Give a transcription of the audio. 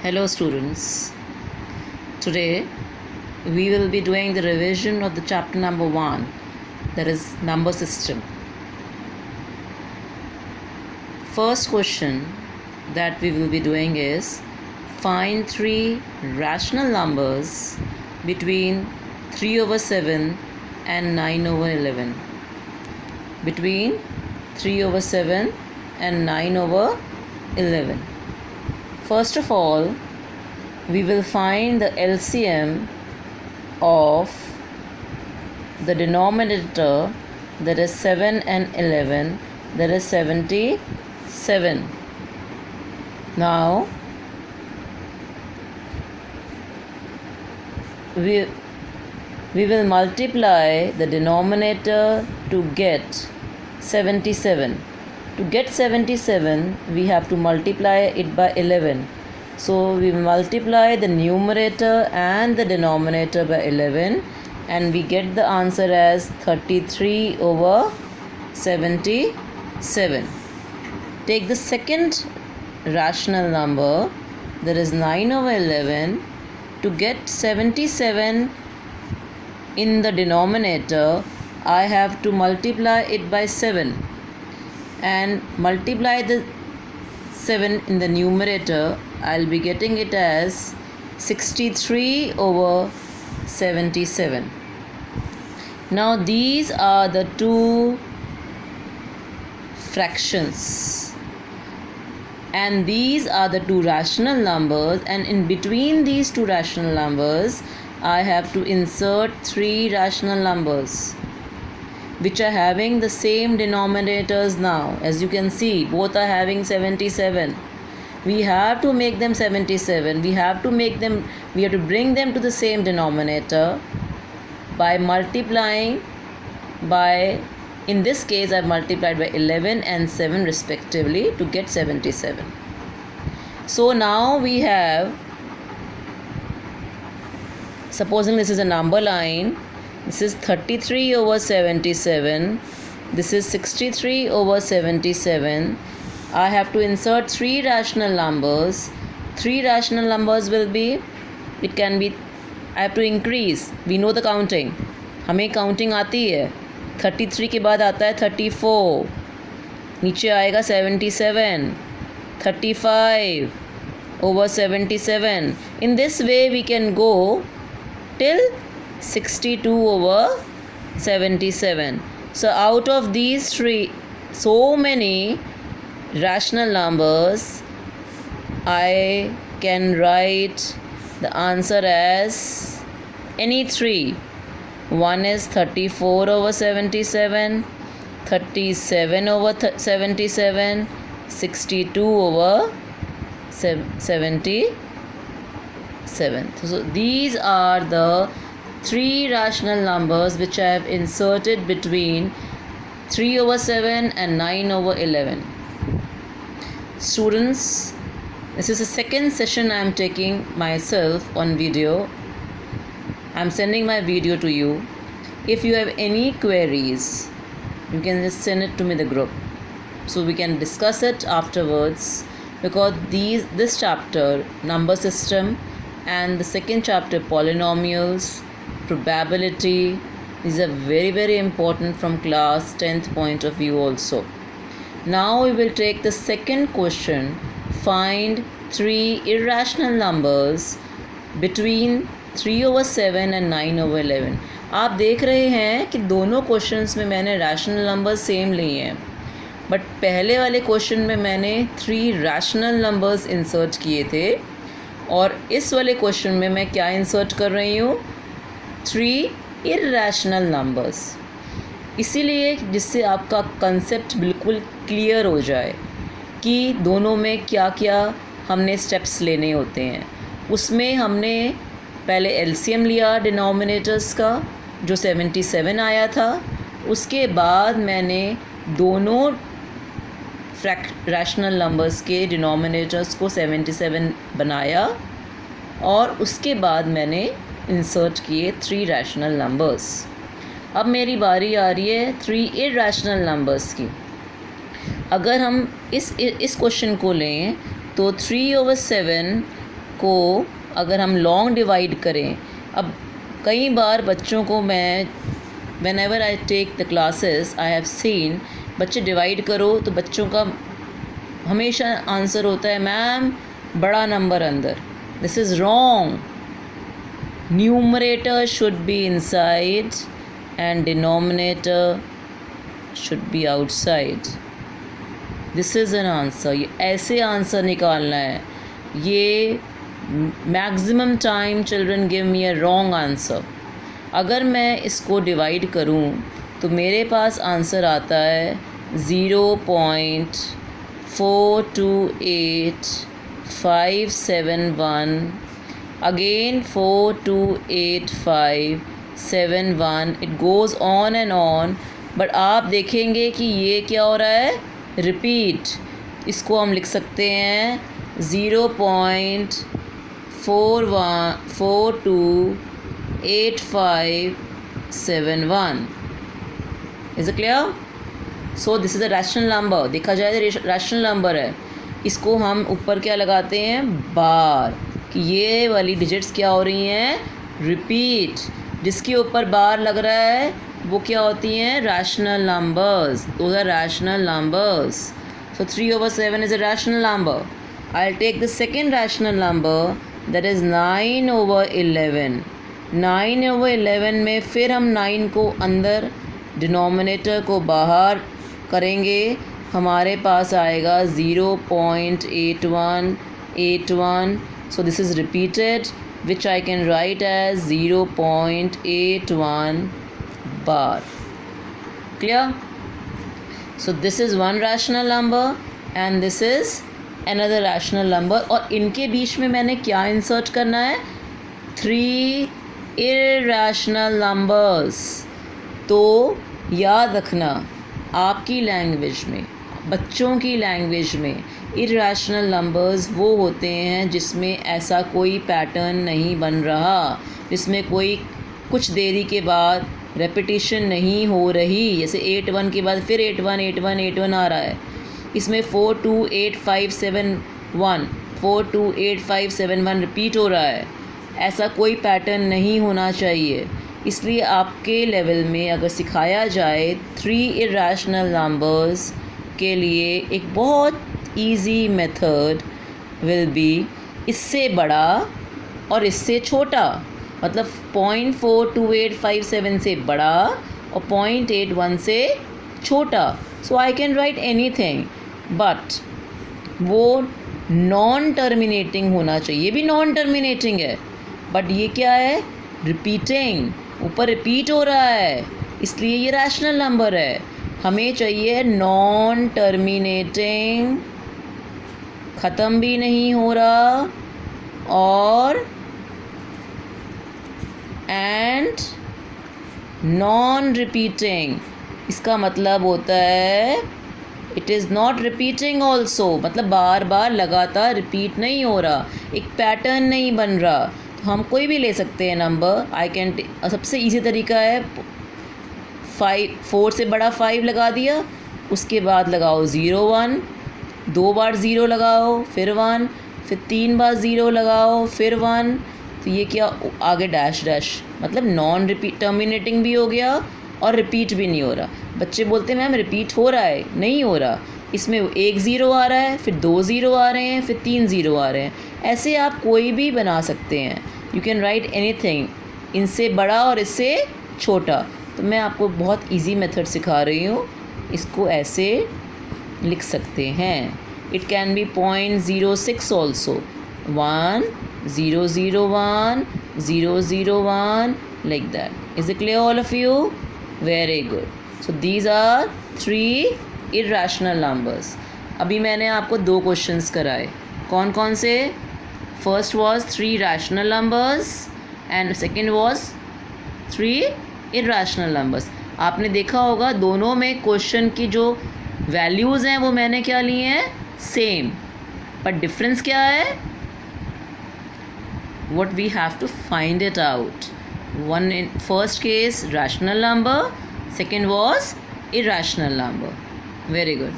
Hello students, today we will be doing the revision of the chapter number 1, that is number system. First question that we will be doing is find 3 rational numbers between 3/7 and 9/11. Between 3/7 and 9/11. First of all, we will find the LCM of the denominator, that is 7 and 11, that is 77. Now, we will multiply the denominator to get 77. To get 77, we have to multiply it by 11. So we multiply the numerator and the denominator by 11 and we get the answer as 33/77. Take the second rational number, that is 9/11. To get 77 in the denominator, I have to multiply it by 7 and multiply the 7 in the numerator. I'll be getting it as 63/77. Now these are the two fractions and these are the two rational numbers, and in between these two rational numbers I have to insert 3 rational numbers which are having the same denominators now. As you can see, both are having 77. We have to make them 77. We have to bring them to the same denominator by multiplying by, in this case I've multiplied by 11 and 7 respectively to get 77. So now we have, supposing this is a number line, this is 33/77, this is 63/77. I have to insert 3 rational numbers. 3 rational numbers will be, it can be, I have to increase. We know the counting. हमें counting आती है. 33 के बाद आता है 34, नीचे आएगा 77, 35/77. In this way we can go till 62/77. So out of these 3, so many rational numbers, I can write the answer as any 3. One is 34/77, 37/77, 62/77. So these are the 3 rational numbers which I have inserted between 3/7 and 9/11. Students, this is the second session I am taking myself on video. I am sending my video to you. If you have any queries, you can just send it to me in the group so we can discuss it afterwards, because this chapter, number system, and the second chapter, polynomials, probability, these are very, very important from class 10th point of view also. Now we will take the second question. Find 3 irrational numbers between 3/7 and 9/11. आप देख रहे हैं कि दोनों questions में मैंने rational number same लिए हैं, बट पहले वाले क्वेश्चन में मैंने 3 रैशनल नंबर्स इंसर्ट किए थे और इस वाले क्वेश्चन में मैं क्या इंसर्ट कर रही हूँ, 3 इरैशनल नंबर्स. इसीलिए जिससे आपका कंसेप्ट बिल्कुल क्लियर हो जाए कि दोनों में क्या क्या हमने स्टेप्स लेने होते हैं. उसमें हमने पहले एलसीएम लिया डिनोमिनेटर्स का जो 77 आया था. उसके बाद मैंने दोनों रैशनल नंबर्स के डिनोमिनेटर्स को 77 बनाया और उसके बाद मैंने इंसर्ट किए 3 रैशनल नंबर्स. अब मेरी बारी आ रही है 3 इरैशनल नंबर्स की. अगर हम इस क्वेश्चन को लें तो 3/7 को अगर हम लॉन्ग डिवाइड करें, अब कई बार बच्चों को मैं whenever I take the classes I have seen, बच्चे डिवाइड करो तो बच्चों का हमेशा आंसर होता है मैम बड़ा नंबर अंदर. This is wrong. Numerator should be inside and denominator should be outside. This is an answer. ये ऐसे आंसर निकालना है. ये maximum time children give me a wrong answer. अगर मैं इसको डिवाइड करूं तो मेरे पास आंसर आता है 0.428571, again 428571. It goes on and on. But आप देखेंगे कि ये क्या हो रहा है, रिपीट. इसको हम लिख सकते हैं 0.428571. Is it clear? So this is a rational number. देखा जाए तो रैशनल नंबर है. इसको हम ऊपर क्या लगाते हैं, बार, कि ये वाली डिजिट्स क्या हो रही हैं, रिपीट. जिसके ऊपर बार लग रहा है वो क्या होती हैं, rational numbers. Those are rational numbers. So 3/7 is a rational number. I'll take the second rational number, that is 9/11. 9/11 में फिर हम 9 को अंदर, डिनोमिनेटर को बाहर करेंगे. हमारे पास आएगा 0.8181. So this is repeated, which I can write as 0.81 bar. Clear? So this is one rational number and this is another rational number. और इनके बीच में मैंने क्या इंसर्ट करना है, 3 irrational numbers. तो याद रखना, आपकी लैंग्वेज में, बच्चों की लैंग्वेज में irrational numbers वो होते हैं जिसमें ऐसा कोई पैटर्न नहीं बन रहा, जिसमें कोई कुछ देरी के बाद रेपिटेशन नहीं हो रही. जैसे 81 के बाद फिर 81 81 81 आ रहा है. इसमें 428571 रिपीट हो रहा है. ऐसा कोई पैटर्न नहीं होना चाहिए. इसलिए आपके लेवल में अगर सिखाया जाए 3 irrational numbers के लिए एक बहुत इजी मेथड विल बी, इससे बड़ा और इससे छोटा, मतलब 0.42857 से बड़ा और 0.81 से छोटा. So I can write anything, but वो नॉन टर्मिनेटिंग होना चाहिए. ये भी नॉन टर्मिनेटिंग है, बट ये क्या है, रिपीटिंग. ऊपर रिपीट हो रहा है, इसलिए ये रैशनल नंबर है. हमें चाहिए नॉन टर्मिनेटिंग, ख़त्म भी नहीं हो रहा, और एंड नॉन रिपीटिंग. इसका मतलब होता है it is not repeating also, मतलब बार बार लगातार रिपीट नहीं हो रहा, एक पैटर्न नहीं बन रहा. तो हम कोई भी ले सकते हैं नंबर. आई कैन, सबसे इजी तरीका है 4 से बड़ा 5 लगा दिया, उसके बाद लगाओ 0 1, 2 बार 0 लगाओ, फिर 1, फिर 3 बार 0 लगाओ, फिर 1. तो ये क्या, आगे डैश डैश, मतलब नॉन रिपीट, टर्मिनेटिंग भी हो गया और रिपीट भी नहीं हो रहा. बच्चे बोलते हैं मैम रिपीट हो रहा है, नहीं हो रहा. इसमें 1 0 आ रहा है, फिर 2 0 आ रहे हैं, फिर 3 0 आ रहे हैं. ऐसे आप कोई भी बना सकते हैं. यू कैन राइट एनीथिंग, इनसे बड़ा और इससे छोटा. तो मैं आपको बहुत इजी मेथड सिखा रही हूँ. इसको ऐसे लिख सकते हैं. It can be 0.06 also, 1 0 0 1 0 0 1, like that. Is it clear all of you? Very good. So these are 3 irrational numbers. अभी मैंने आपको 2 क्वेश्चंस कराए. कौन कौन से? First was 3 rational numbers and second was 3 irrational numbers. आपने देखा होगा दोनों में क्वेश्चन की जो वैल्यूज़ हैं वो मैंने क्या लिए हैं, सेम, पर डिफरेंस क्या है, what we have to find it out. One in first case rational number, second was irrational number. Very good.